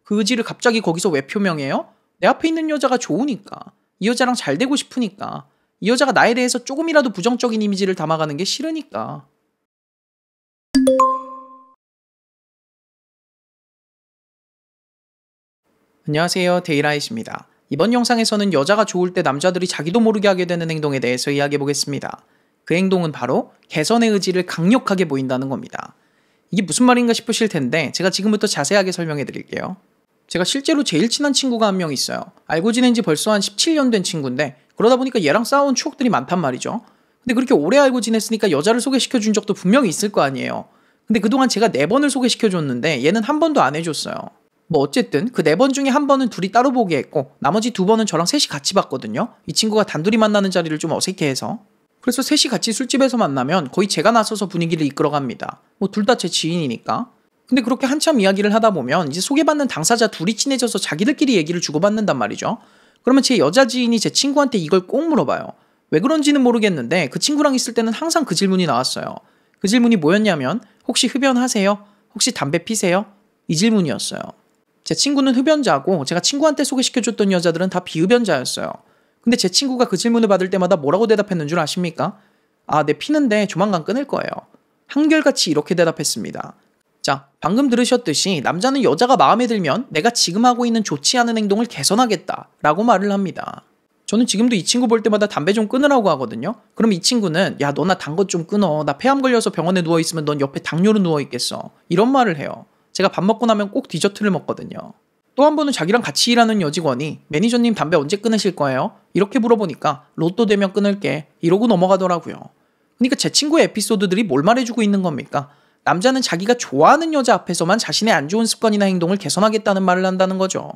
그 의지를 갑자기 거기서 왜 표명해요? 내 앞에 있는 여자가 좋으니까. 이 여자랑 잘 되고 싶으니까. 이 여자가 나에 대해서 조금이라도 부정적인 이미지를 담아가는 게 싫으니까. 안녕하세요, 데이라이트입니다. 이번 영상에서는 여자가 좋을 때 남자들이 자기도 모르게 하게 되는 행동에 대해서 이야기해보겠습니다. 그 행동은 바로 개선의 의지를 강력하게 보인다는 겁니다. 이게 무슨 말인가 싶으실 텐데 제가 지금부터 자세하게 설명해 드릴게요. 제가 실제로 제일 친한 친구가 한 명 있어요. 알고 지낸 지 벌써 한 17년 된 친구인데 그러다 보니까 얘랑 싸운 추억들이 많단 말이죠. 근데 그렇게 오래 알고 지냈으니까 여자를 소개시켜 준 적도 분명히 있을 거 아니에요. 근데 그동안 제가 4번을 소개시켜 줬는데 얘는 한 번도 안 해줬어요. 뭐 어쨌든 그 4번 중에 한 번은 둘이 따로 보게 했고 나머지 2번은 저랑 셋이 같이 봤거든요. 이 친구가 단둘이 만나는 자리를 좀 어색해해서. 그래서 셋이 같이 술집에서 만나면 거의 제가 나서서 분위기를 이끌어갑니다. 뭐 둘 다 제 지인이니까. 근데 그렇게 한참 이야기를 하다 보면 이제 소개받는 당사자 둘이 친해져서 자기들끼리 얘기를 주고받는단 말이죠. 그러면 제 여자 지인이 제 친구한테 이걸 꼭 물어봐요. 왜 그런지는 모르겠는데 그 친구랑 있을 때는 항상 그 질문이 나왔어요. 그 질문이 뭐였냐면 혹시 흡연하세요? 혹시 담배 피세요? 이 질문이었어요. 제 친구는 흡연자고 제가 친구한테 소개시켜줬던 여자들은 다 비흡연자였어요. 근데 제 친구가 그 질문을 받을 때마다 뭐라고 대답했는 줄 아십니까? 아, 네, 피는데 조만간 끊을 거예요. 한결같이 이렇게 대답했습니다. 자, 방금 들으셨듯이 남자는 여자가 마음에 들면 내가 지금 하고 있는 좋지 않은 행동을 개선하겠다 라고 말을 합니다. 저는 지금도 이 친구 볼 때마다 담배 좀 끊으라고 하거든요. 그럼 이 친구는 야, 너 나 단 것 좀 끊어. 나 폐암 걸려서 병원에 누워있으면 넌 옆에 당뇨로 누워있겠어. 이런 말을 해요. 제가 밥 먹고 나면 꼭 디저트를 먹거든요. 또 한 번은 자기랑 같이 일하는 여직원이 매니저님 담배 언제 끊으실 거예요? 이렇게 물어보니까 로또 되면 끊을게 이러고 넘어가더라고요. 그러니까 제 친구의 에피소드들이 뭘 말해주고 있는 겁니까? 남자는 자기가 좋아하는 여자 앞에서만 자신의 안 좋은 습관이나 행동을 개선하겠다는 말을 한다는 거죠.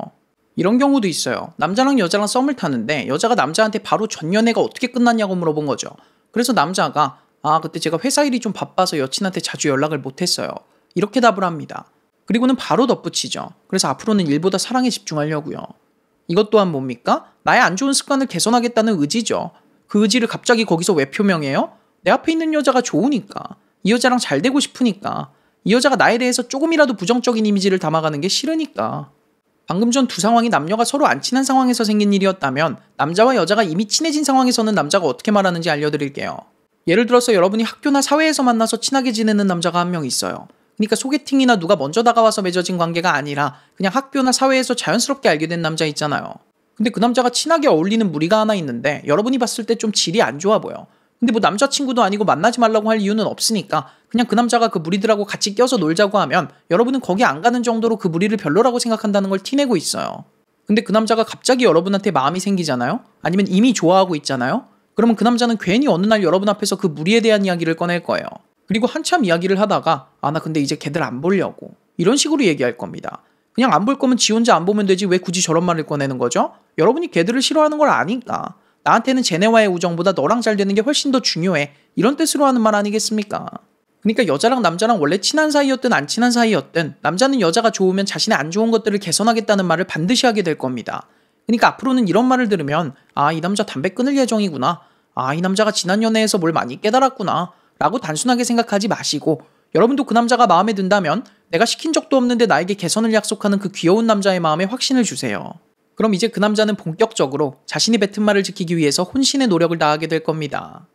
이런 경우도 있어요. 남자랑 여자랑 썸을 타는데 여자가 남자한테 바로 전 연애가 어떻게 끝났냐고 물어본 거죠. 그래서 남자가 그때 제가 회사 일이 좀 바빠서 여친한테 자주 연락을 못했어요. 이렇게 답을 합니다. 그리고는 바로 덧붙이죠. 그래서 앞으로는 일보다 사랑에 집중하려고요. 이것 또한 뭡니까? 나의 안 좋은 습관을 개선하겠다는 의지죠. 그 의지를 갑자기 거기서 왜 표명해요? 내 앞에 있는 여자가 좋으니까. 이 여자랑 잘 되고 싶으니까. 이 여자가 나에 대해서 조금이라도 부정적인 이미지를 담아가는 게 싫으니까. 방금 전 두 상황이 남녀가 서로 안 친한 상황에서 생긴 일이었다면 남자와 여자가 이미 친해진 상황에서는 남자가 어떻게 말하는지 알려드릴게요. 예를 들어서 여러분이 학교나 사회에서 만나서 친하게 지내는 남자가 한 명 있어요. 그러니까 소개팅이나 누가 먼저 다가와서 맺어진 관계가 아니라 그냥 학교나 사회에서 자연스럽게 알게 된 남자 있잖아요. 근데 그 남자가 친하게 어울리는 무리가 하나 있는데 여러분이 봤을 때 좀 질이 안 좋아 보여. 근데 뭐 남자친구도 아니고 만나지 말라고 할 이유는 없으니까 그냥 그 남자가 그 무리들하고 같이 껴서 놀자고 하면 여러분은 거기 안 가는 정도로 그 무리를 별로라고 생각한다는 걸 티내고 있어요. 근데 그 남자가 갑자기 여러분한테 마음이 생기잖아요? 아니면 이미 좋아하고 있잖아요? 그러면 그 남자는 괜히 어느 날 여러분 앞에서 그 무리에 대한 이야기를 꺼낼 거예요. 그리고 한참 이야기를 하다가 나 근데 이제 걔들 안 보려고 이런 식으로 얘기할 겁니다. 그냥 안 볼 거면 지 혼자 안 보면 되지 왜 굳이 저런 말을 꺼내는 거죠? 여러분이 걔들을 싫어하는 걸 아니까. 나한테는 쟤네와의 우정보다 너랑 잘 되는 게 훨씬 더 중요해. 이런 뜻으로 하는 말 아니겠습니까? 그러니까 여자랑 남자랑 원래 친한 사이였든 안 친한 사이였든 남자는 여자가 좋으면 자신의 안 좋은 것들을 개선하겠다는 말을 반드시 하게 될 겁니다. 그러니까 앞으로는 이런 말을 들으면 이 남자 담배 끊을 예정이구나. 이 남자가 지난 연애에서 뭘 많이 깨달았구나. 라고 단순하게 생각하지 마시고 여러분도 그 남자가 마음에 든다면 내가 시킨 적도 없는데 나에게 개선을 약속하는 그 귀여운 남자의 마음에 확신을 주세요. 그럼 이제 그 남자는 본격적으로 자신이 뱉은 말을 지키기 위해서 혼신의 노력을 다하게 될 겁니다.